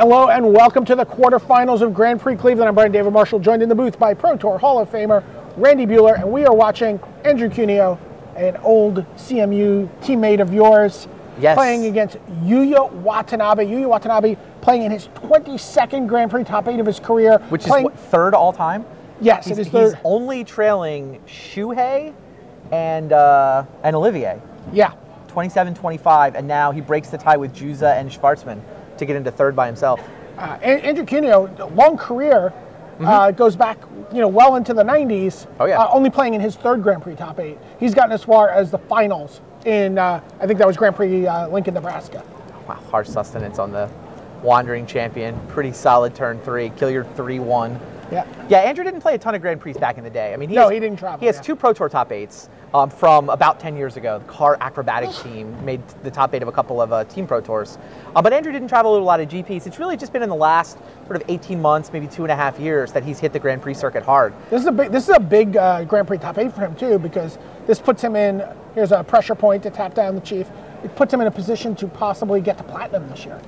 Hello and welcome to the quarterfinals of Grand Prix Cleveland. I'm Brian David Marshall, joined in the booth by Pro Tour Hall of Famer Randy Buehler, and we are watching Andrew Cuneo, an old CMU teammate of yours, playing against Yuuya Watanabe. Yuuya Watanabe playing in his 22nd Grand Prix, top 8 of his career. Which is what, third all time? Yes, it is third. He's only trailing Shuhei and Olivier. Yeah. 27-25, and now he breaks the tie with Juza and Schwartzman to get into third by himself. Andrew Cuneo, long career, goes back, well into the 90s. Oh yeah. Only playing in his third Grand Prix top 8. He's gotten as far as the finals in, I think that was Grand Prix Lincoln, Nebraska. Wow, harsh sustenance on the wandering champion. Pretty solid turn 3. Killiard 3-1. Yeah. Yeah, Andrew didn't play a ton of Grand Prix back in the day. I mean, he didn't travel. He has 2 Pro Tour top 8s. From about 10 years ago. The car acrobatic team made the top 8 of a couple of team Pro Tours. But Andrew didn't travel a lot of GPs. It's really just been in the last sort of 18 months, maybe 2.5 years, that he's hit the Grand Prix circuit hard. This is a big Grand Prix top 8 for him too, because this puts him in, here's a pressure point to tap down the Chief. It puts him in a position to possibly get to platinum this year.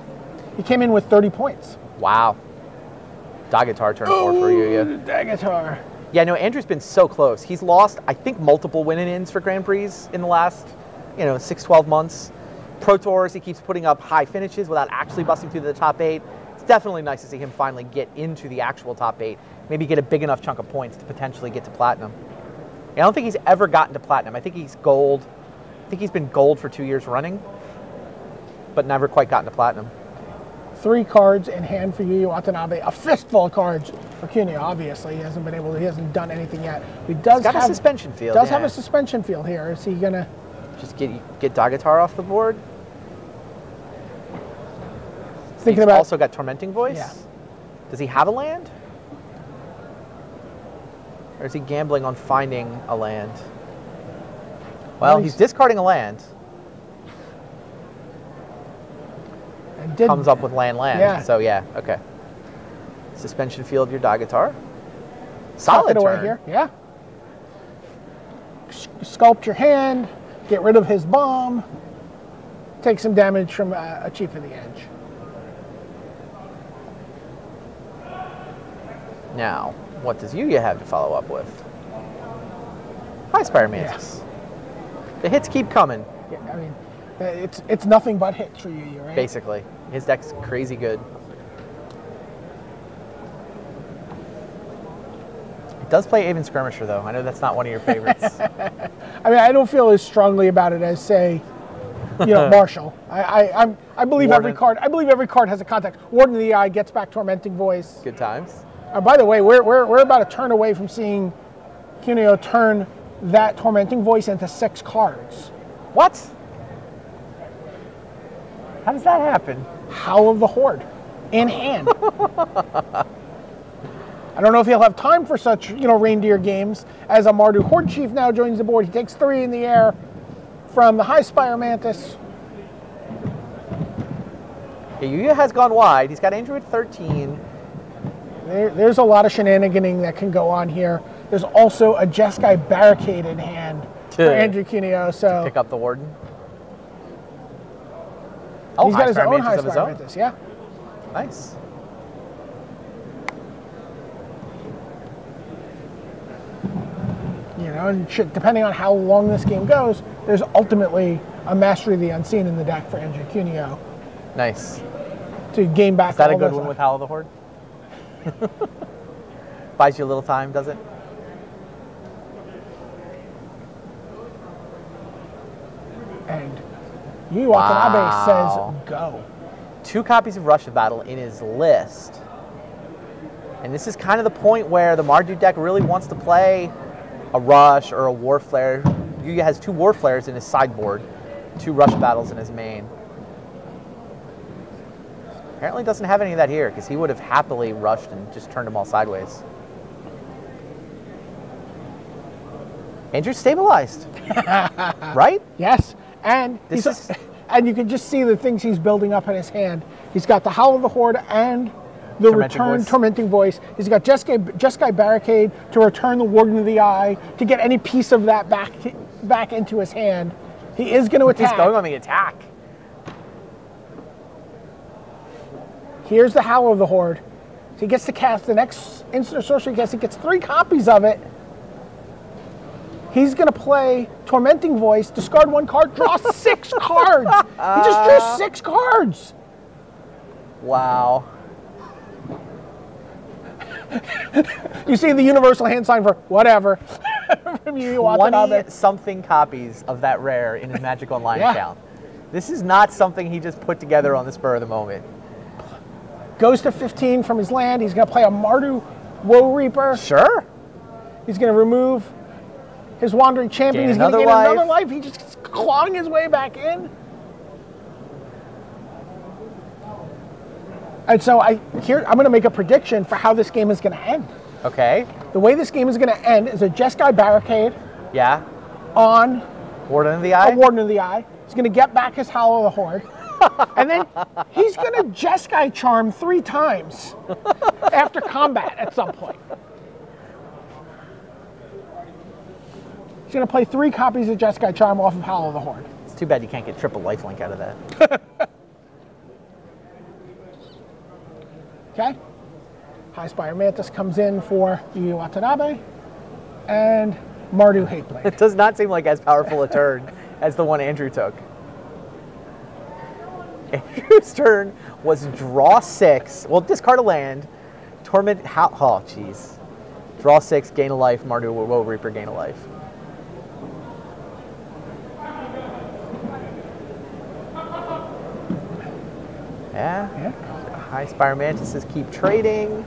He came in with 30 points. Wow. Dagatar turn 4 for you. Dagatar. Yeah, no, Andrew's been so close. He's lost, I think, multiple win-ins for Grand Prix in the last, 6-12 months. Pro Tours, he keeps putting up high finishes without actually busting through the top 8. It's definitely nice to see him finally get into the actual top 8. Maybe get a big enough chunk of points to potentially get to platinum. I don't think he's ever gotten to platinum. I think he's gold. I think he's been gold for 2 years running, but never quite gotten to platinum. 3 cards in hand for Yuuya Watanabe. A fistful of cards for Cuneo, obviously. He hasn't done anything yet. He does have a suspension field. Does have a suspension field here. Is he gonna just get Dagatar off the board? He's also got Tormenting Voice. Yeah. Does he have a land? Or is he gambling on finding a land? Well, he's discarding a land. Comes up with land. Yeah. So yeah, okay. Suspension field your Dagatar. Solid turn. Here. Yeah. Sculpt your hand. Get rid of his bomb. Take some damage from a Chief of the Edge. Now, what does Yuuya have to follow up with? High Spire Mantis. Yeah. The hits keep coming. Yeah, I mean, it's nothing but hits for Yuuya, right? Basically. His deck's crazy good. It does play Aven Skirmisher, though. I know that's not one of your favorites. I mean, I don't feel as strongly about it as, say, Marshall. I believe every card. I believe every card has a contact. Warden of the Eye gets back Tormenting Voice. Good times. By the way, we're about a turn away from seeing Cuneo turn that Tormenting Voice into 6 cards. What? How does that happen? Howl of the Horde in hand. I don't know if he'll have time for such, reindeer games, as a Mardu Horde Chief now joins the board. He takes 3 in the air from the High Spire Mantis. Yeah, Yuuya has gone wide. He's got Andrew at 13. There's a lot of shenaniganing that can go on here. There's also a Jeskai Barricade in hand for Andrew Cuneo. So pick up the Warden. He's got his own High Spire Mantis, yeah. Nice. And depending on how long this game goes, there's ultimately a Mastery of the Unseen in the deck for Andrew Cuneo. Nice. To gain back. Is that a good one with Howl of the Horde? Buys you a little time, does it? And Yuuya Watanabe says go. 2 copies of Rush of Battle in his list. And this is kind of the point where the Mardu deck really wants to play a Rush or a War Flare. Yuuya has 2 War Flares in his sideboard, 2 Rush Battles in his main. Apparently doesn't have any of that here, because he would have happily rushed and just turned them all sideways. Andrew's stabilized. Right? Yes. And and you can just see the things he's building up in his hand. He's got the Howl of the Horde and the Tormenting Voice. He's got Jeskai Barricade to return the Warden of the Eye, to get any piece of that back into his hand. He is going to attack. He's going on the attack. Here's the Howl of the Horde. So he gets to cast the next instant or sorcery he gets. He gets 3 copies of it. He's going to play Tormenting Voice, discard 1 card, draw 6 cards. He just drew 6 cards. Wow. You see the universal hand sign for whatever from Yuuya Watanabe. 20-something copies of that rare in his Magic Online account. This is not something he just put together on the spur of the moment. Goes to 15 from his land. He's going to play a Mardu Woe Reaper. Sure. He's going to remove his Wandering Champion. He's going to gain another life. He just keeps clawing his way back in. And so I'm going to make a prediction for how this game is going to end. Okay. The way this game is going to end is a Jeskai Barricade. Yeah. On Warden of the Eye. A Warden of the Eye. He's going to get back his Howl of the Horde. And then he's going to Jeskai Charm 3 times after combat at some point. He's going to play 3 copies of Jeskai Charm off of Howl of the Horde. It's too bad you can't get triple lifelink out of that. Okay. High Spire Mantis comes in for Yuuya Watanabe. And Mardu Hateblade. It does not seem like as powerful a turn as the one Andrew took. Andrew's turn was draw 6. Well, discard a land. Torment. Oh, jeez. Draw 6, gain a life. Mardu Woe Reaper, gain a life. Yeah. High Spire Mantises keep trading.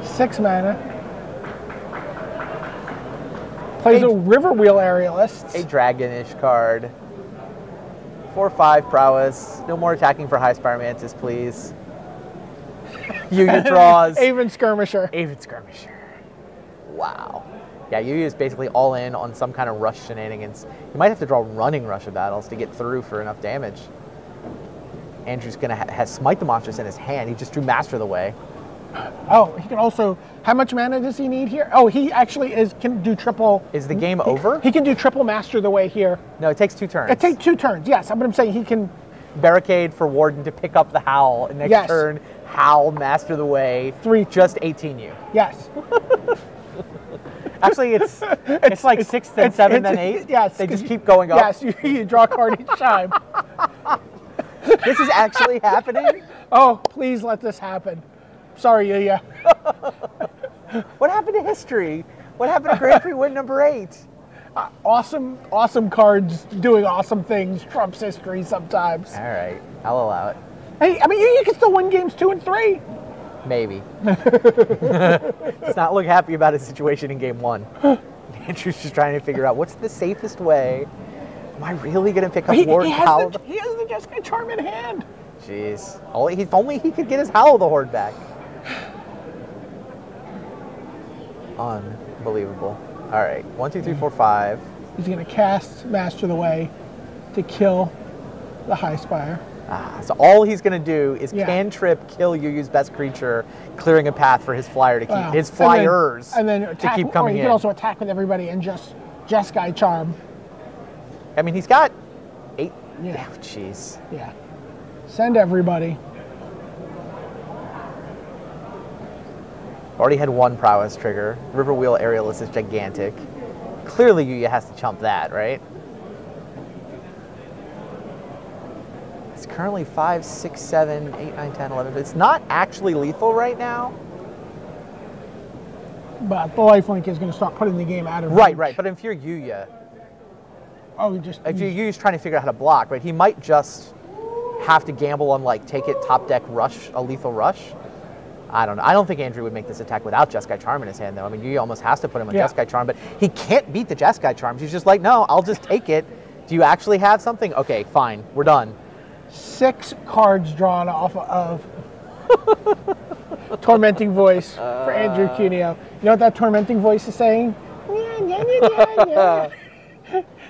6 mana. Plays a Riverwheel Aerialist. A Dragonish card. 4/5 prowess. No more attacking for High Spire Mantis, please. Yuuya draws. Aven Skirmisher. Aven Skirmisher. Wow. Yeah, Yuuya is basically all in on some kind of rush shenanigans. You might have to draw Running Rush of Battles to get through for enough damage. Andrew's going to have Smite the Monstrous in his hand. He just drew Master the Way. Oh, he can also... How much mana does he need here? Oh, he actually can do triple... Is the game over? He can do triple Master the Way here. No, it takes 2 turns. It takes 2 turns, yes. But I'm saying he can... Barricade for Warden to pick up the Howl. And next turn, Howl, Master the Way. 3. Just 18 you. Yes. Actually, it's like 6th and 7th and 8th. Yes. They just keep going up. Yes, you draw a card each time. This is actually happening? Oh, please let this happen. Sorry, Yuuya. What happened to history? What happened to Grand Prix win number 8? Awesome cards doing awesome things trumps history sometimes. All right, I'll allow it. Hey, I mean, you can still win games 2 and 3. Maybe. Does not look happy about his situation in game 1. Andrew's just trying to figure out what's the safest way. Am I really going to pick up Warden Howl? He has the Jeskai Charm in hand. Jeez. If only he could get his Howl of the Horde back. Unbelievable. All right, 1, 2, 3, 4, 5. He's going to cast Master the Way to kill the High Spire. So all he's going to do is cantrip, kill Yuuya's best creature, clearing a path for his flyer to keep his flyers and then to keep coming in. He can also attack with everybody and just Jeskai Charm. I mean, he's got 8. Yeah. Jeez. Yeah. Send everybody. Already had 1 prowess trigger. Riverwheel Aerialist is gigantic. Clearly Yuuya has to chump that, right? It's currently 5, 6, 7, 8, 9, 10, 11. It's not actually lethal right now. But the lifelink is going to start putting the game out of Right. reach. But if you're Yuuya, if Yuuya's trying to figure out how to block, right? He might just have to gamble on like take it top deck rush, a lethal rush. I don't know. I don't think Andrew would make this attack without Jeskai Charm in his hand, though. I mean, Yuuya almost has to put him on Jeskai Charm, but he can't beat the Jeskai Charms. He's just like, no, I'll just take it. Do you actually have something? Okay, fine. We're done. 6 cards drawn off of Tormenting Voice for Andrew Cuneo. You know what that Tormenting Voice is saying?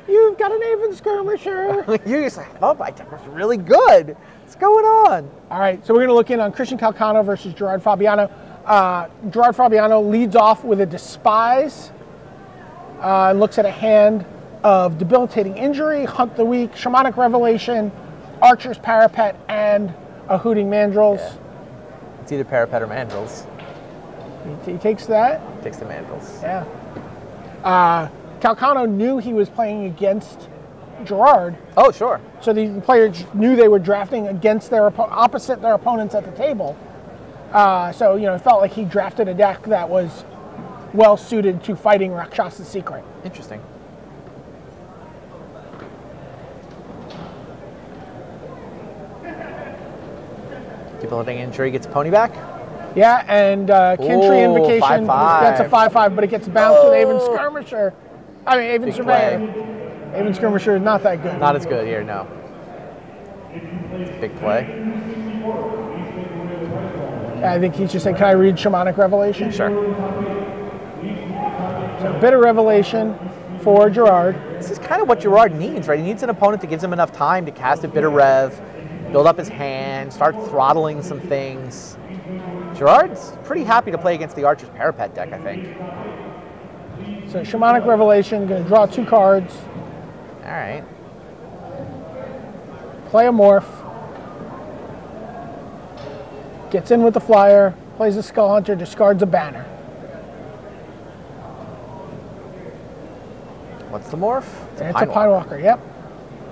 You've got an Aven Skirmisher. Yuuya's like, oh, my deck was really good. What's going on? All right, so we're going to look in on Christian Calcano versus Gerard Fabiano. Gerard Fabiano leads off with a Despise and looks at a hand of Debilitating Injury, Hunt the Weak, Shamanic Revelation, Archer's Parapet and a Hooting Mandrels. Yeah. It's either Parapet or Mandrels. He takes that. Takes the Mandrels. Yeah. Calcano knew he was playing against Gerard. Oh, sure. So the players knew they were drafting against opposite their opponents at the table. So, you know, it felt like he drafted a deck that was well suited to fighting Rakshasa's Secret. Interesting. Debilitating Injury gets Pony back. Yeah, and Kintry Invocation 5/5. gets a 5/5, but it gets bounced with Aven Skirmisher. I mean, Aven Big Surveyor. Aven Skirmisher is not that good. Not as good here, no. It's a big play. I think he's just saying, can I read Shamanic Revelation? Sure. So, Bitter Revelation for Gerard. This is kind of what Gerard needs, right? He needs an opponent that gives him enough time to cast a Bitter Rev, build up his hand, start throttling some things. Gerard's pretty happy to play against the Archer's Parapet deck, I think. So Shamanic Revelation, going to draw 2 cards. All right. Play a Morph. Gets in with the flyer, plays a Skull Hunter, discards a banner. What's the morph? It's a Pine Walker, yep.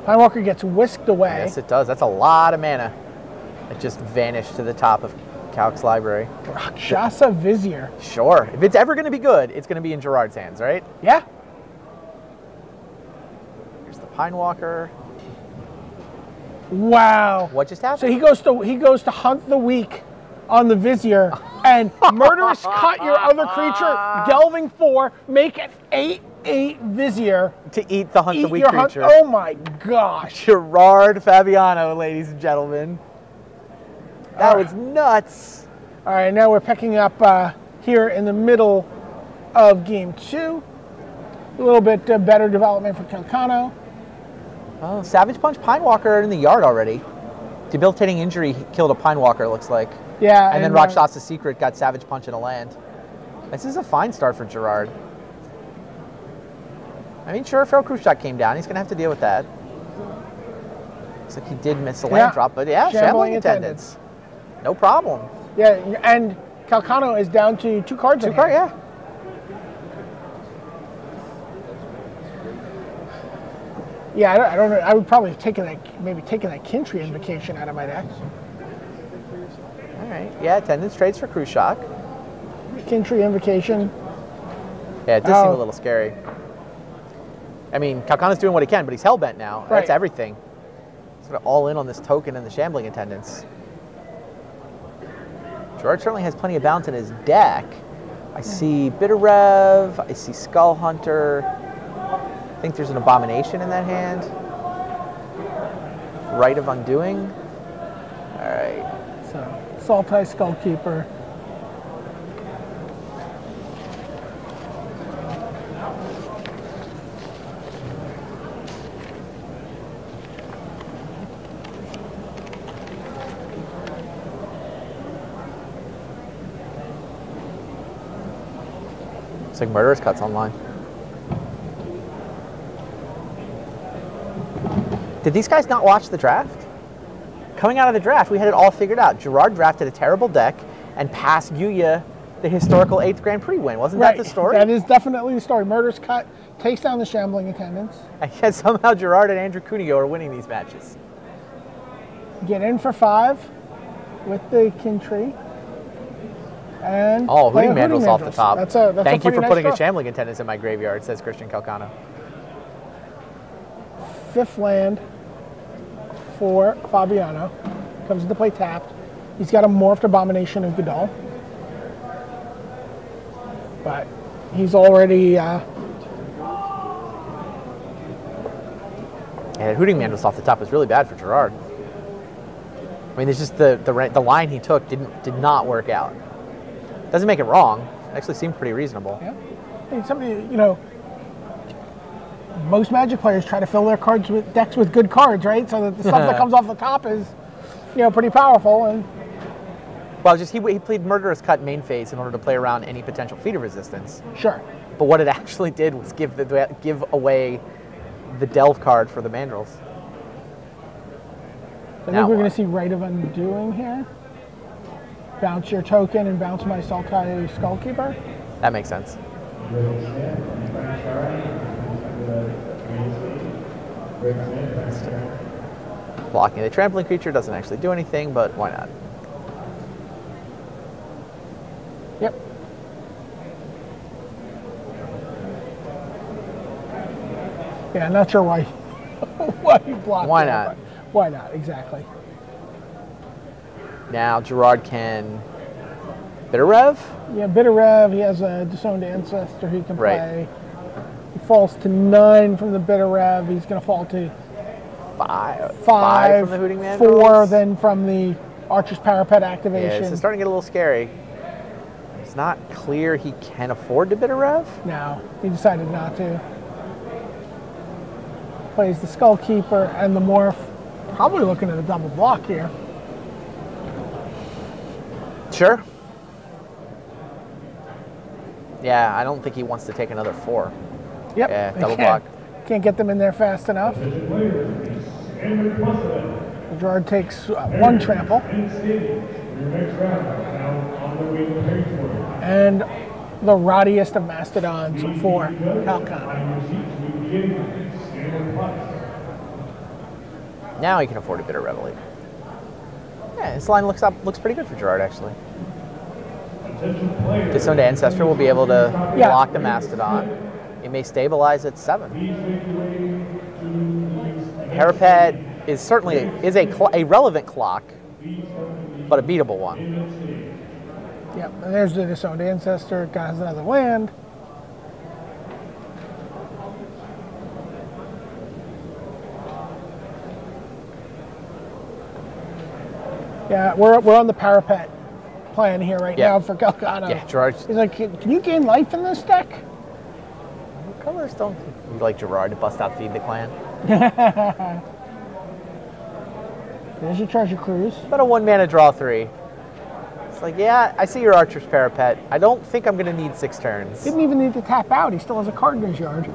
Pine Walker gets whisked away. Yes, it does. That's a lot of mana. It just vanished to the top of Calc's library. Rakshasa Vizier. Sure. If it's ever going to be good, it's going to be in Gerard's hands, right? Yeah. Here's the Pine Walker. Wow. What just happened? So he goes to hunt the weak on the Vizier and murderous cut your other creature, delving 4, make it 8/8 Vizier. To eat the hunt the weak creature. Oh my gosh. Gerard Fabiano, ladies and gentlemen. That was nuts. All right, now we're picking up here in the middle of game 2. A little bit better development for Calcano. Oh, Savage Punch Pine Walker in the yard already. Debilitating Injury killed a Pine Walker, it looks like. Yeah. And then Rakshasa's Secret got Savage Punch in a land. This is a fine start for Gerard. I mean, sure, Feral Khrushchev came down. He's going to have to deal with that. Looks like he did miss a land drop, but yeah, Shambling Attendants. No problem. Yeah, and Calcano is down to 2 cards. 2 cards, yeah. Yeah, I don't know. I would probably have taken that Kintry Invocation out of my deck. All right. Yeah, Attendance trades for Khrushchev. Kintry Invocation. Yeah, it does seem a little scary. I mean, Calcano's doing what he can, but he's hellbent now. Right. That's everything. Sort of all in on this token and the Shambling Attendants. Gerard certainly has plenty of bounce in his deck. I see Bitter Rev. I see Skull Hunter. I think there's an Abomination in that hand. Rite of Undoing. All right. So, Sultai Skullkeeper. It's like Murderous Cut's online. Did these guys not watch the draft? Coming out of the draft, we had it all figured out. Gerard drafted a terrible deck and passed Yuuya the historical 8th Grand Prix win. Wasn't that the story? That is definitely the story. Murderous Cut takes down the Shambling Attendants. And yet somehow Gerard and Andrew Cuneo are winning these matches. Get in for 5 with the Kintry. And Hooting Mandrels off the top. That's Thank you for nice putting draw. a Shambling Attendants in my graveyard, says Christian Calcano. 5th land for Fabiano. Comes into play tapped. He's got a Morphed Abomination of Godal. But he's already... And Hooting Mandrels off the top was really bad for Gerard. I mean, it's just the line he took did not work out. Doesn't make it wrong. It actually seemed pretty reasonable. Yeah. I mean, somebody, you know, most Magic players try to fill their decks with good cards, right? So that the stuff that comes off the top is, you know, pretty powerful. And well, just he played Murderous Cut main phase in order to play around any potential feeder resistance. Sure. But what it actually did was give away the Delve card for the Mandrels. I think we're going to see Rite of Undoing here. Bounce your token and bounce my Sultai Skullkeeper. That makes sense. Blocking the trampling creature doesn't actually do anything, but why not? Yep. Yeah, I'm not sure why you blocked. Why not? Why not, exactly. Now Gerard can Bitter Rev? Yeah, Bitter Rev, he has a Disowned Ancestor he can Right. play. He falls to 9 from the Bitter Rev. He's going to fall to 5 5 from the Hooting Man. 4 then from the Archer's Parapet activation. Yeah, this is starting to get a little scary. It's not clear he can afford to Bitter Rev. No, he decided not to. Plays the Skullkeeper and the Morph. Probably looking at a double block here. Sure. Yeah, I don't think he wants to take another 4. Yep. Yeah, double block. Can't get them in there fast enough. Gerard takes 1 trample. And the rottiest of Mastodons for Calcano. Now he can afford a Bitter Revelation. Yeah, this line looks pretty good for Gerard, actually. Disowned Ancestor will be able to block the Mastodon. It may stabilize at 7. Parapet is certainly a relevant clock, but a beatable one. Yep, and there's the Disowned Ancestor. It has another land. Yeah, we're on the Parapet plan here right now for Calcano. Yeah, Gerard. He's like, can you gain life in this deck? Colors don't. You like Gerard to bust out Feed the Clan? There's your Treasure Cruise. But a 1-mana draw 3. It's like, yeah, I see your Archer's Parapet. I don't think I'm going to need 6 turns. Didn't even need to tap out. He still has a card in his yard.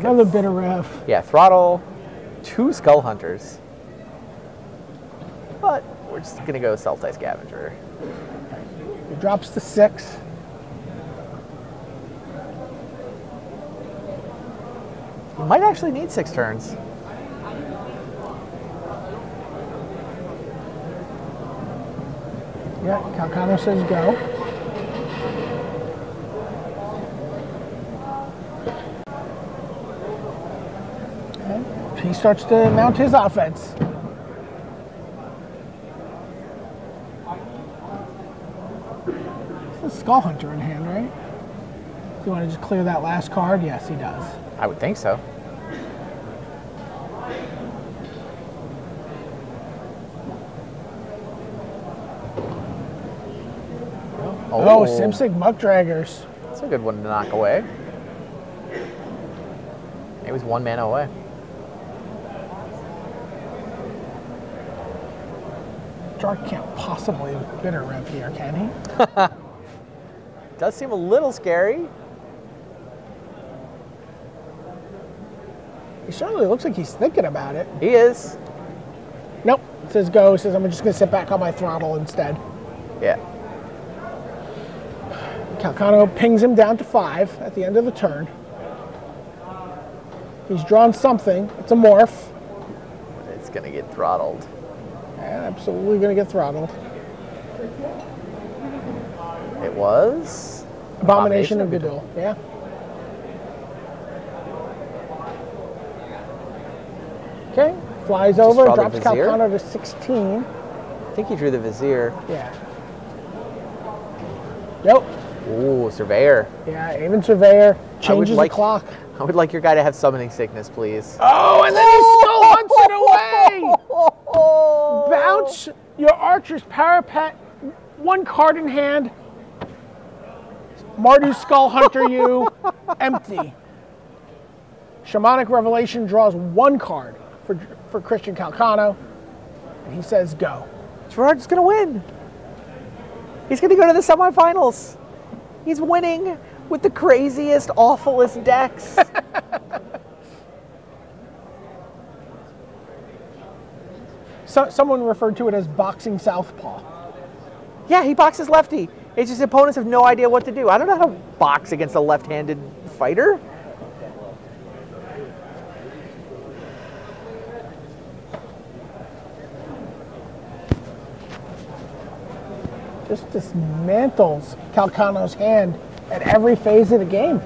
Another Bitter Rev. Yeah, throttle 2 Skull Hunters. But we're just going to go Sultai Scavenger. It drops to 6. You might actually need 6 turns. Yeah, Calcano says go. And he starts to mount his offense. It's a Skull Hunter in hand, right? Do you want to just clear that last card? Yes, he does. I would think so. Oh, Simsig Muckdraggers. That's a good one to knock away. It was 1 mana away. Jark can't possibly Bitter Rev here, can he? Does seem a little scary. He certainly looks like he's thinking about it. He is. Nope. Says go. Says I'm just going to sit back on my throttle instead. Yeah. Calcano pings him down to 5 at the end of the turn. He's drawn something. It's a morph. It's going to get throttled. And absolutely going to get throttled. It was? Abomination of Gadul. Yeah. Okay. Flies over, drops Calcano to 16. I think he drew the Vizier. Yeah. Yep. Ooh, Surveyor. Yeah, even Surveyor changes the clock. I would like your guy to have Summoning Sickness, please. Oh, and then he still hunts it away! Bounce your Archer's Parapet, 1 card in hand. Mardu Skull Hunter you, empty. Shamanic Revelation draws 1 card for Christian Calcano, and he says go. Gerard's going to win. He's going to go to the semifinals. He's winning with the craziest, awfulest decks. Someone referred to it as boxing southpaw. Yeah, he boxes lefty. It's just opponents have no idea what to do. I don't know how to box against a left-handed fighter. Just dismantles Calcano's hand at every phase of the game.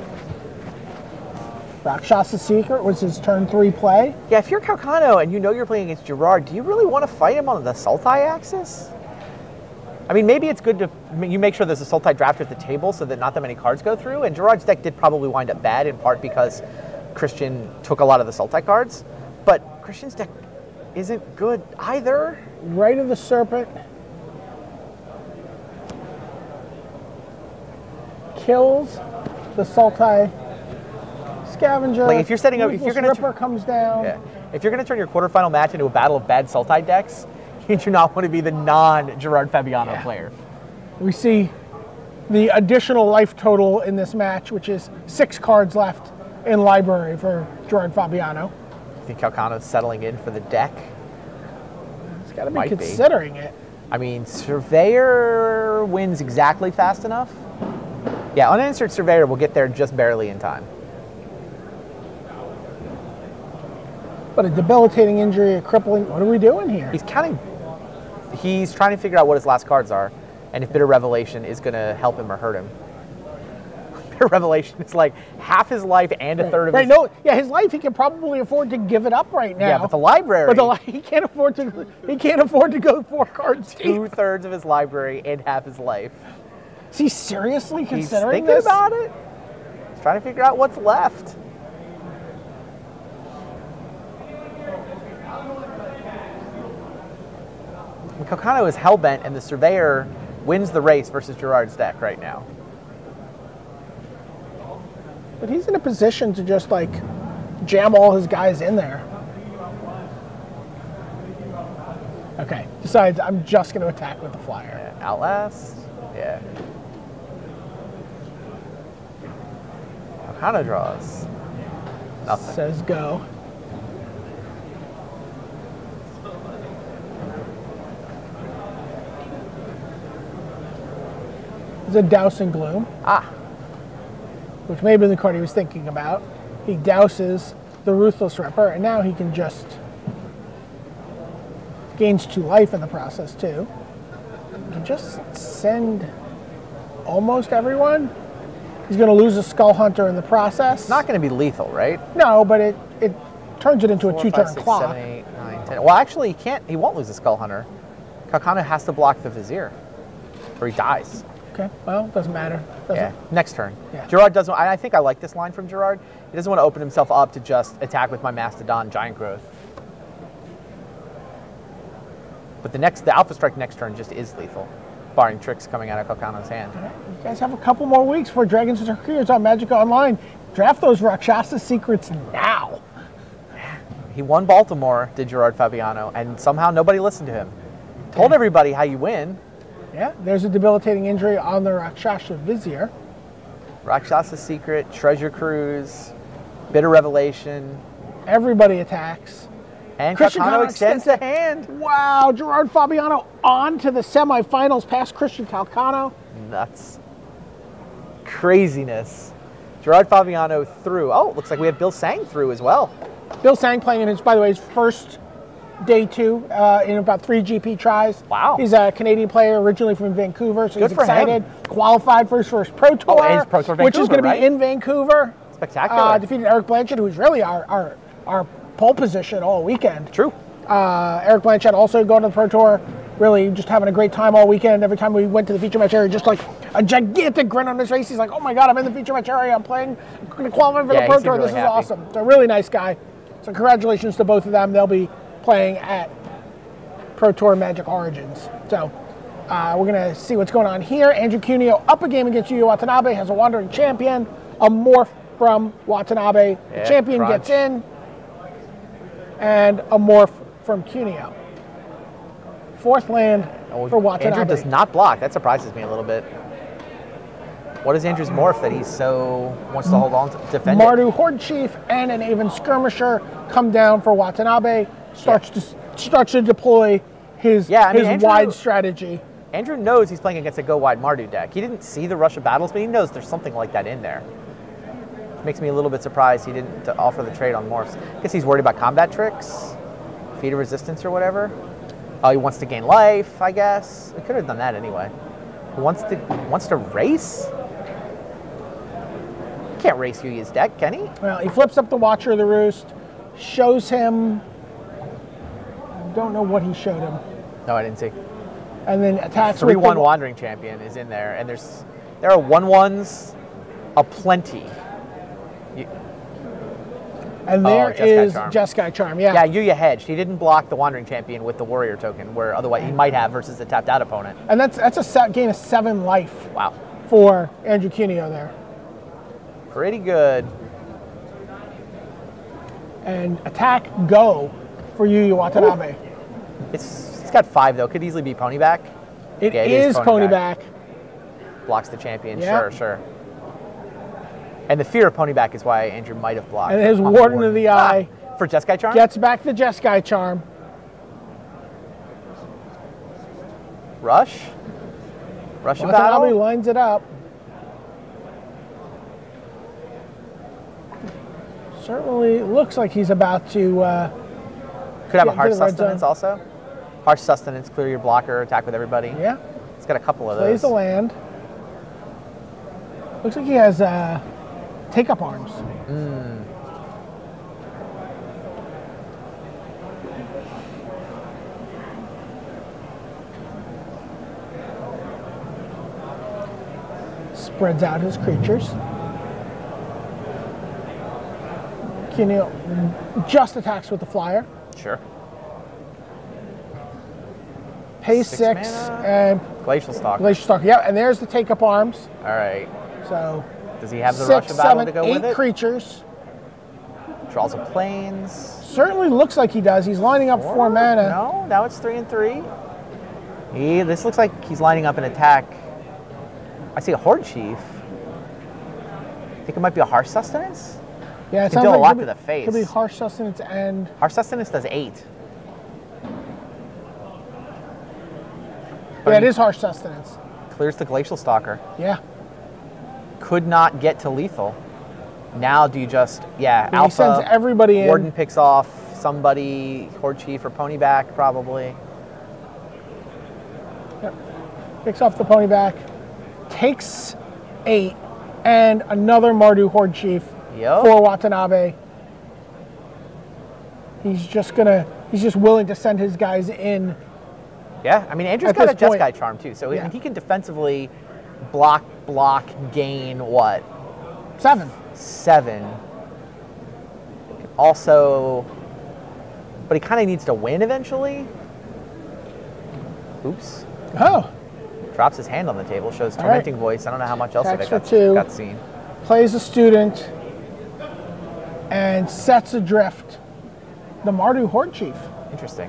Rakshasa Secret was his turn 3 play. Yeah, if you're Calcano and you know you're playing against Gerard, do you really want to fight him on the Sultai axis? I mean, maybe it's good to you make sure there's a Sultai drafter at the table so that not that many cards go through. And Gerard's deck did probably wind up bad in part because Christian took a lot of the Sultai cards. But Christian's deck isn't good either. Right of the Serpent. Kills the Sultai Scavenger. Like if you're setting up, if you're going to Ripper comes down. Yeah. If you're going to turn your quarterfinal match into a battle of bad Sultai decks, you do not want to be the non-Gerard Fabiano player. We see the additional life total in this match, which is 6 cards left in library for Gerard Fabiano. You think Calcano's settling in for the deck? He's got to be considering it. I mean, Surveyor wins exactly fast enough. Yeah, unanswered Surveyor will get there just barely in time. But a debilitating injury, a crippling, what are we doing here? He's trying to figure out what his last cards are, and if Bitter Revelation is going to help him or hurt him. Bitter Revelation is like half his life and a third of his... His life, he can probably afford to give it up right now. Yeah, but the library... He can't afford to go 4 cards deep. 2/3 of his library and half his life. Is he seriously considering this? He's thinking about it. He's trying to figure out what's left. Calcano is hellbent, and the Surveyor wins the race versus Gerard's deck right now. But he's in a position to just like jam all his guys in there. Okay, decides I'm just going to attack with the flyer. Yeah, Outlast. Yeah. Calcano draws. Nothing. Says go. A Douse and Gloom. Which may have been the card he was thinking about. He douses the Ruthless Ripper, and now he can just gains 2 life in the process too. He can just send almost everyone. He's going to lose a Skull Hunter in the process. It's not going to be lethal, right? No, but it turns it into 4, a 2-turn clock. 7, 8, 9, 10. Well, actually, he can't. He won't lose a Skull Hunter. Calcano has to block the Vizier, or he dies. Okay, well, doesn't matter. Next turn. Yeah. Gerard doesn't, I think I like this line from Gerard. He doesn't want to open himself up to just attack with my Mastodon Giant Growth. But the Alpha Strike next turn just is lethal, barring tricks coming out of Calcano's hand. Right. You guys have a couple more weeks for Dragons and Torpedoes on Magic Online. Draft those Rakshasa Secrets now. He won Baltimore, did Gerard Fabiano, and somehow nobody listened to him. Told everybody how you win. Yeah, there's a debilitating injury on the Rakshasa Vizier. Rakshasa Secret, Treasure Cruise, Bitter Revelation. Everybody attacks. And Calcano extends the hand. Wow, Gerard Fabiano on to the semifinals past Christian Calcano. Nuts. Craziness. Gerard Fabiano through. Oh, looks like we have Bill Sang through as well. Bill Sang playing in his, by the way, his first day 2 in about 3 GP tries. Wow. He's a Canadian player originally from Vancouver, so Good he's for excited. Him. Qualified for his first Pro Tour, and Pro Tour Vancouver, which is going to be right? in Vancouver. Spectacular. Defeated Eric Blanchett, who's really our pole position all weekend. True. Eric Blanchett also going to the Pro Tour, really just having a great time all weekend. Every time we went to the feature match area, just like a gigantic grin on his face. He's like, oh my God, I'm in the feature match area. I'm going to qualify for the Pro Tour. This is awesome. So a really nice guy. So congratulations to both of them. They'll be playing at Pro Tour Magic Origins. So we're going to see what's going on here. Andrew Cuneo up a game against Yuuya Watanabe, has a Wandering Champion, a Morph from Watanabe. The champion gets in, and a Morph from Cuneo. 4th land for Watanabe. Andrew does not block. That surprises me a little bit. What is Andrew's morph that he's so wants to hold on to defend it? Mardu Horde Chief and an Avon Skirmisher come down for Watanabe. Starts to deploy his wide strategy. Andrew knows he's playing against a go wide Mardu deck. He didn't see the Rush of Battles, but he knows there's something like that in there. Makes me a little bit surprised he didn't offer the trade on morphs. I guess he's worried about combat tricks, feat of resistance or whatever. Oh, he wants to gain life, I guess. We could have done that anyway. He wants to race? He can't race Yuuya's deck, can he? Well, he flips up the Watcher of the Roost, shows him. I don't know what he showed him. No, I didn't see. And then attacks 3/1 Wandering Champion is in there, and there are 1/1s aplenty. And there is Jeskai Charm, yeah. Yeah, Yuuya hedged. He didn't block the Wandering Champion with the Warrior token, where otherwise he might have versus a tapped out opponent. And that's a gain of 7 life. Wow. For Andrew Cuneo there. Pretty good. And attack go for Yuuya Watanabe. Ooh. It's got 5 though. Could easily be Ponyback. It is Ponyback. Blocks the champion. Yep. Sure. And the fear of Ponyback is why Andrew might have blocked. And his Warden of the Eye for Jeskai Charm gets back the Jeskai Charm. Rush of Watanabe Battle. lines it up. Certainly looks like he's about to. Could have a Harsh Sustenance also. Harsh Sustenance, clear your blocker, attack with everybody. Yeah. It's got a couple of Plays those. the land. Looks like he has take-up arms. Spreads out his creatures. Cuneo just attacks with the flyer. Sure. Pays 6 and Glacial Stalker. Glacial Stalker. Yeah, and there's the take-up arms. All right. So does he have the 6, Rush of Battle 7, to go 8 with it? creatures. Draws a planes. Certainly looks like he does. He's lining up 4 mana. No, now it's 3 and 3. This looks like he's lining up an attack. I see a Horde Chief. I think it might be a Harsh Sustenance. Yeah, it can sounds do like a lot to the face. Could be Harsh Sustenance and Harsh Sustenance does 8. Yeah, it is Harsh Sustenance. Clears the Glacial Stalker. Yeah. Could not get to lethal. Now do you just Alpha? He sends everybody in. Warden picks off somebody, Horde Chief or Ponyback probably. Yep. Picks off the Ponyback. Takes 8 and another Mardu Horde Chief for Watanabe. He's just willing to send his guys in. Yeah, I mean Andrew's got a Jeskai Charm too, so he can defensively block, gain what? 7. Also, but he kind of needs to win eventually. Oops. Oh. Drops his hand on the table, shows Tormenting Voice. I don't know how much else of it got seen. Plays a student and sets adrift the Mardu Horde Chief. Interesting.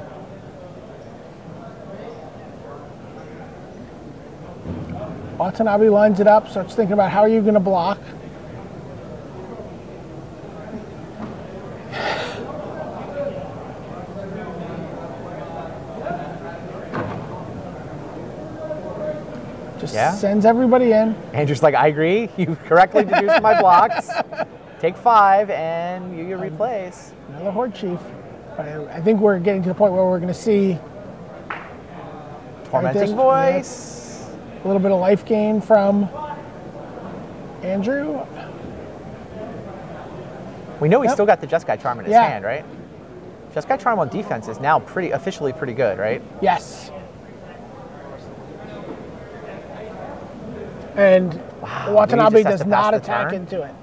Watanabe lines it up, starts thinking about how are you going to block. Sends everybody in. Andrew's like, I agree. You correctly deduced my blocks. Take 5, and you replace. Another Horde Chief. But I think we're getting to the point where we're going to see Tormenting Voice. A little bit of life gain from Andrew. We know he's still got the Jeskai Charm in his hand, right? Jeskai Charm on defense is now officially pretty good, right? Yes. And Watanabe does not attack into it.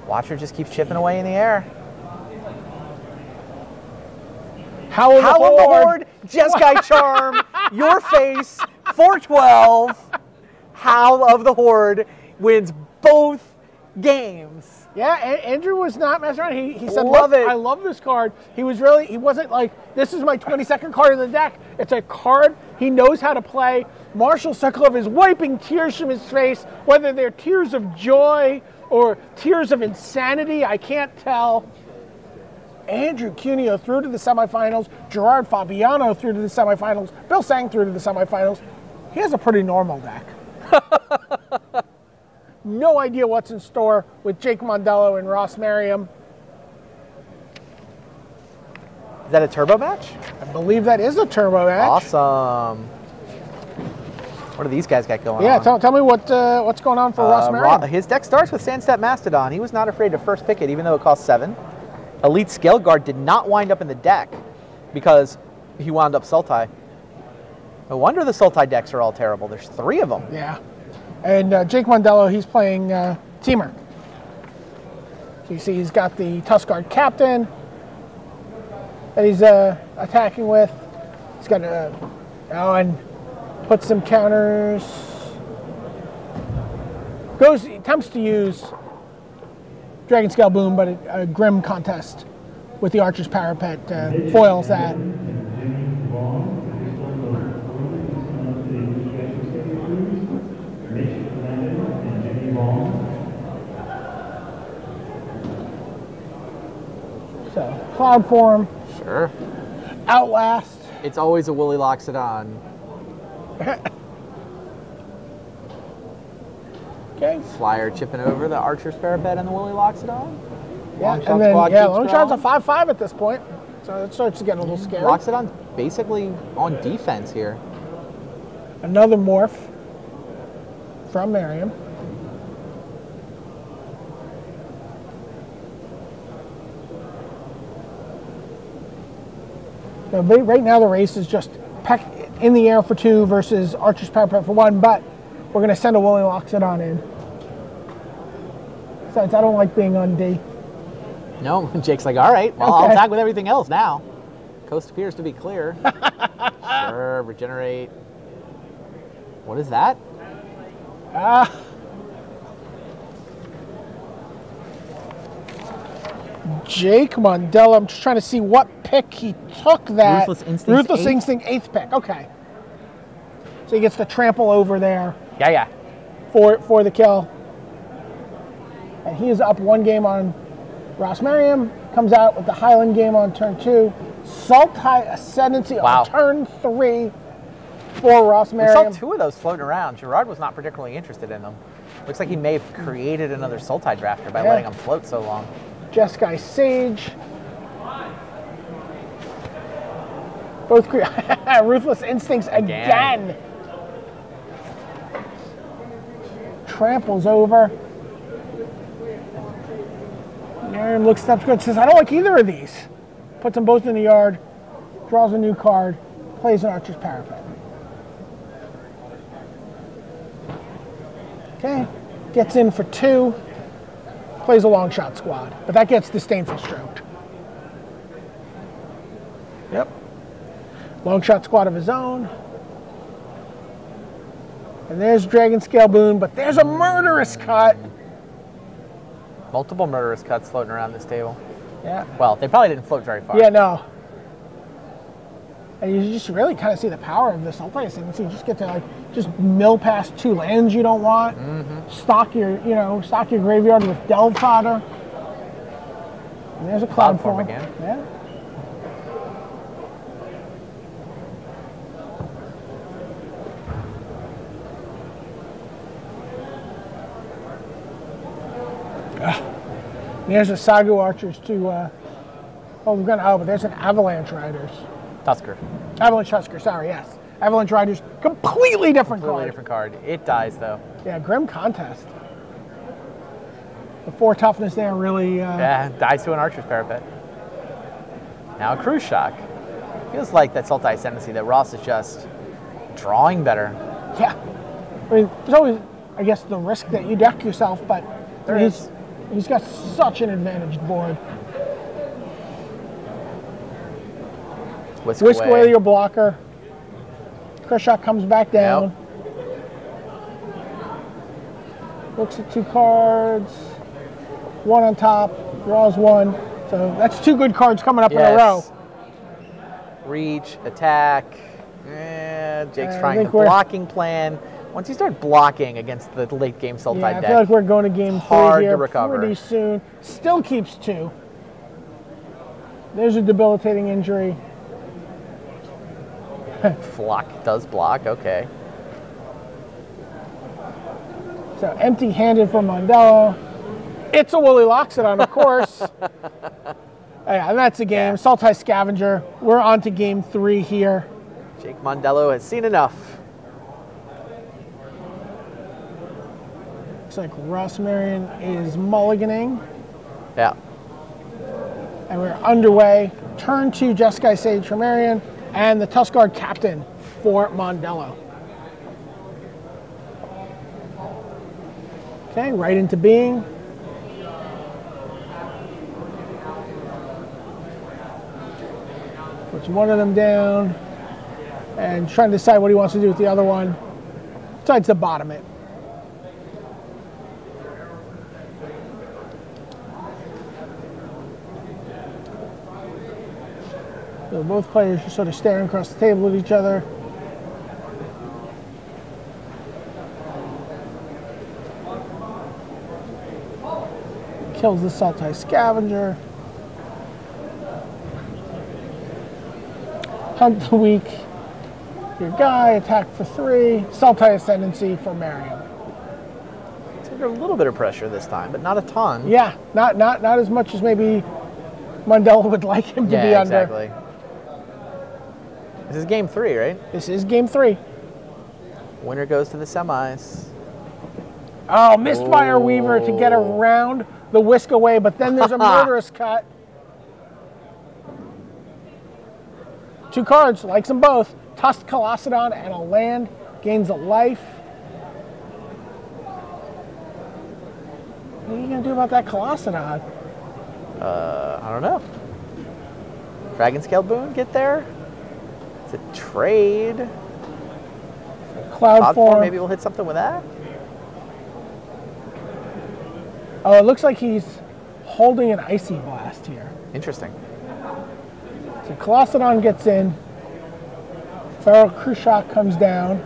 Watcher just keeps chipping away in the air. Howl of the Horde, Jeskai Charm, your face, 412. Howl of the Horde wins both games. Yeah, Andrew was not messing around. He said, Love look, it. I love this card. He wasn't like, this is my 22nd card of the deck. It's a card he knows how to play. Marshall Sokolov is wiping tears from his face, whether they're tears of joy or tears of insanity, I can't tell. Andrew Cuneo through to the semifinals. Gerard Fabiano through to the semifinals. Bill Sang through to the semifinals. He has a pretty normal deck. No idea what's in store with Jake Mandelo and Ross Mariam. Is that a turbo match? I believe that is a turbo match. Awesome. What do these guys got going on? Yeah, tell me what's going on for Ross Mariam. His deck starts with Sandstep Mastodon. He was not afraid to first pick it, even though it cost 7. Elite Scale Guard did not wind up in the deck because he wound up Sultai. No wonder the Sultai decks are all terrible. There's 3 of them. Yeah. And Jake Mandelo, he's playing Teamer. So you see he's got the Tuskguard Captain that he's attacking with. He's got and put some counters. Attempts to use Dragon Scale Boom, but a Grim Contest with the Archer's Parapet foils that. So, Cloud Form. Sure. Outlast. It's always a Willy Loxodon. Okay. Flyer chipping over the Archer's Parapet and the Willy Loxodon. Yeah, and then, Longshot's a 5/5 at this point. So it starts to get a little scary. Loxodon's basically on defense here. Another morph from Mariam. So right now the race is just Peck in the air for 2 versus Archer's Parapet for 1, but we're going to send a Willy Loxodon in. Besides, I don't like being on D. No, Jake's like, all right, well, Okay. I'll attack with everything else now. Coast appears to be clear. Sure, regenerate. What is that? Jake Mandelo, I'm just trying to see what pick he took that. Ruthless Instinct's Ruthless 8th? Instinct 8th pick, okay. So he gets to trample over there Yeah. for the kill. And he is up 1 game on Ross Mariam, comes out with the Highland game on turn 2. Sultai Ascendancy Wow. on turn 3 for Ross We Mariam. saw 2 of those floating around. Gerard was not particularly interested in them. Looks like he may have created another Sultai drafter by letting them float so long. Jeskai Sage. Both Ruthless Instincts again. Tramples over. Mariam looks up good, says, I don't like either of these. Puts them both in the yard, draws a new card, plays an Archer's Parapet. Okay, gets in for 2, plays a long shot squad, but that gets Disdainful Stroked. Yep. Long shot squad of his own. And there's Dragon Scale Boon, but there's a Murderous Cut. Multiple Murderous Cuts floating around this table. Yeah. Well, they probably didn't float very far. Yeah, no. And you just really kind of see the power of this Sultai Ascendancy. You just get to just mill past 2 lands you don't want. Stock your graveyard with Delve Fodder. And there's a Cloud Form again. Yeah. There's a Sagu Archers to, but there's an Avalanche Riders. Tusker. Avalanche Tusker, sorry, yes. Avalanche Riders, completely different card. Different card. It dies, though. Yeah, Grim Contest. The 4 toughness there really... Yeah, dies to an Archer's Parapet. Now a Cruise Shock. Feels like that Sultai Ascendancy that Ross is just drawing better. Yeah. I mean, there's always, I guess, the risk that you deck yourself, but he's got such an advantaged board. Whisk away your blocker. Crush Shot comes back down. Yep. Looks at 2 cards. 1 on top, draws 1. So that's 2 good cards coming up in a row. Reach, attack. Jake's trying the blocking plan. Once you start blocking against the late game Sultai deck, I feel like we're going to game 3 hard here to recover pretty soon. Still keeps 2. There's a debilitating injury. Flock does block, okay. So empty-handed for Mandelo. It's a Willie Loxodon, of course. And that's the game. Sultai Scavenger. We're on to game 3 here. Jake Mandelo has seen enough. Looks like Ross Mariam is mulliganing. Yeah. And we're underway. Turn 2 Jeskai Sage for Mariam and the Tuskguard Captain for Mandelo. Okay, right into being. Puts one of them down and trying to decide what he wants to do with the other one. Decides to bottom it. So both players are sort of staring across the table at each other. Kills the Sultai Scavenger. Hunt the weak. Your guy, attack for 3. Sultai Ascendancy for Mariam. It's under a little bit of pressure this time, but not a ton. Yeah, not as much as maybe Mandelo would like him to be under. Exactly. This is game 3, right? This is game 3. Winner goes to the semis. Oh, Mistfire Weaver to get around the whisk away, but then there's a murderous cut. 2 cards, likes them both. Tusked Colossadon and a land, gains a life. What are you going to do about that Colossadon? I don't know. Dragon Scale Boon, get there? It's a trade. Cloud Form. Maybe we'll hit something with that? Oh, it looks like he's holding an Icy Blast here. Interesting. So Colossadon gets in. Feral Krushak comes down.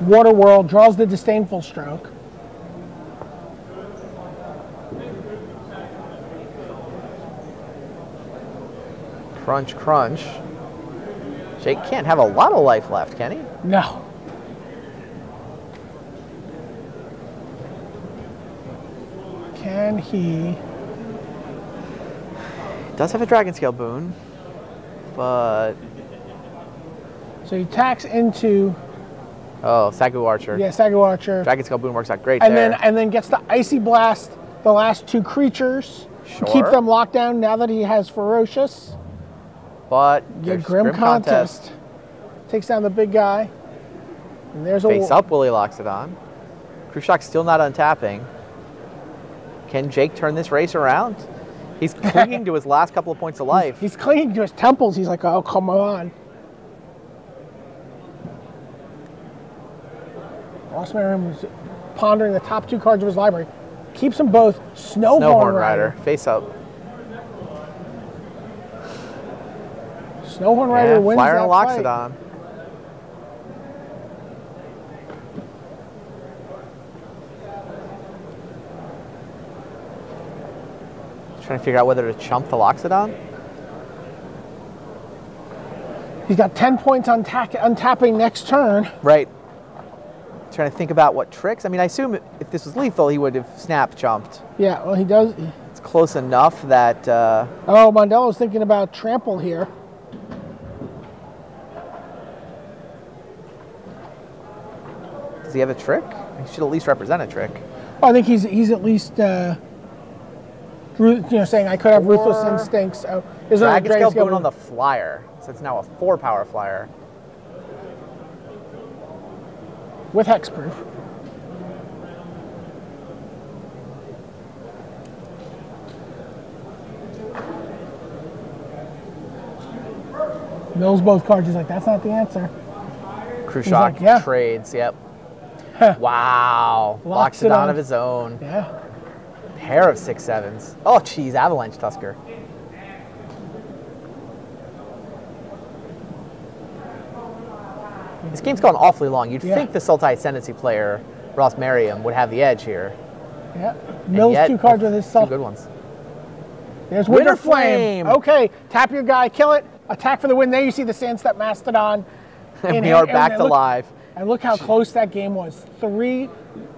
Water World draws the Disdainful Stroke. Crunch, crunch. Jake can't have a lot of life left, can he? No. Can he? Does have a Dragon Scale Boon, but... So he attacks into... Oh, Sagu Archer. Yeah, Sagu Archer. Dragon Scale Boon works out great and there. And then gets the Icy Blast, the last 2 creatures. Sure. Keep them locked down now that he has Ferocious. But Yeah, Grim Contest. Takes down the big guy. And there's Face up, Willie Loxodon. Krushak's still not untapping. Can Jake turn this race around? He's clinging to his last couple of points of life. He's clinging to his temples. He's like, oh, come on. Ross Mariam was pondering the top 2 cards of his library. Keeps them both. Snowhorn Rider. Face up. Snowhorn Rider wins Flyer that and Loxodon. Trying to figure out whether to chump the Loxodon. He's got 10 points on untapping next turn. Right. Trying to think about what tricks. I mean, I assume if this was lethal, he would have snap chumped. Yeah, well, he does. It's close enough that... Oh, Mandelo's thinking about trample here. Does he have a trick? He should at least represent a trick. Well, I think he's at least saying I could have Ruthless Instincts. So Dragon Scale Boon on the flyer. So it's now a 4-power flyer. With Hexproof. Mills both cards. He's like, that's not the answer. Khrushchev like, yeah. trades, yep. Wow. Locks it it on on. of his own. Yeah. Pair of 6/7s. Oh, geez, Avalanche Tusker. This game's gone awfully long. You'd think the Sultai Ascendancy player, Ross Mariam, would have the edge here. Yeah. Mills yet, 2 cards with his two self. good ones. There's Winter Winter Flame. Okay, tap your guy, kill it, attack for the win. There you see the Sandstep Mastodon. And we are back to live. And look how close that game was. 3,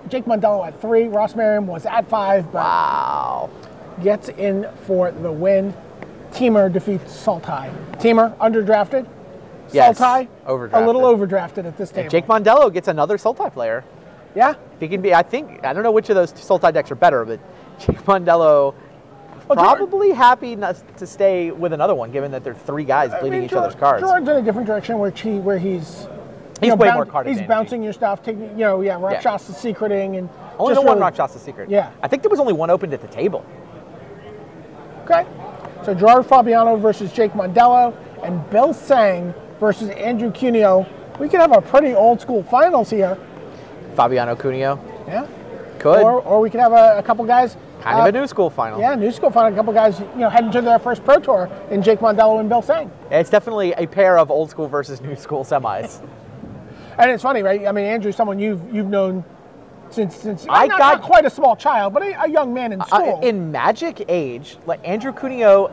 Jake Mandelo at 3, Ross Mariam was at 5, but Wow. gets in for the win. Teamer defeats Sultai. Teamer, underdrafted. Yes, Sultai, overdrafted. a little overdrafted at this table. Jake Mandelo gets another Sultai player. Yeah? If he can be, I don't know which of those two Sultai decks are better, but Jake Mandelo probably happy not to stay with another one, given that there are 3 guys bleeding each other's cards. Jordan's in a different direction where he's way more card He's advantage. bouncing your stuff, taking, Rakshasa secreting, and Only just the one really- Rakshasa secret. Yeah. I think there was only one opened at the table. Okay. So Gerard Fabiano versus Jake Mandelo, and Bill Sang versus Andrew Cuneo. We could have a pretty old school finals here. Fabiano Cuneo. Yeah. Could. Or we could have a couple guys. Kind of a new school final. Yeah, new school final. A couple guys, heading to their first pro tour in Jake Mandelo and Bill Sang. It's definitely a pair of old school versus new school semis. And it's funny, right? I mean, Andrew's someone you've known since I not got quite a small child, but a young man in school. In Magic age, like Andrew Cuneo,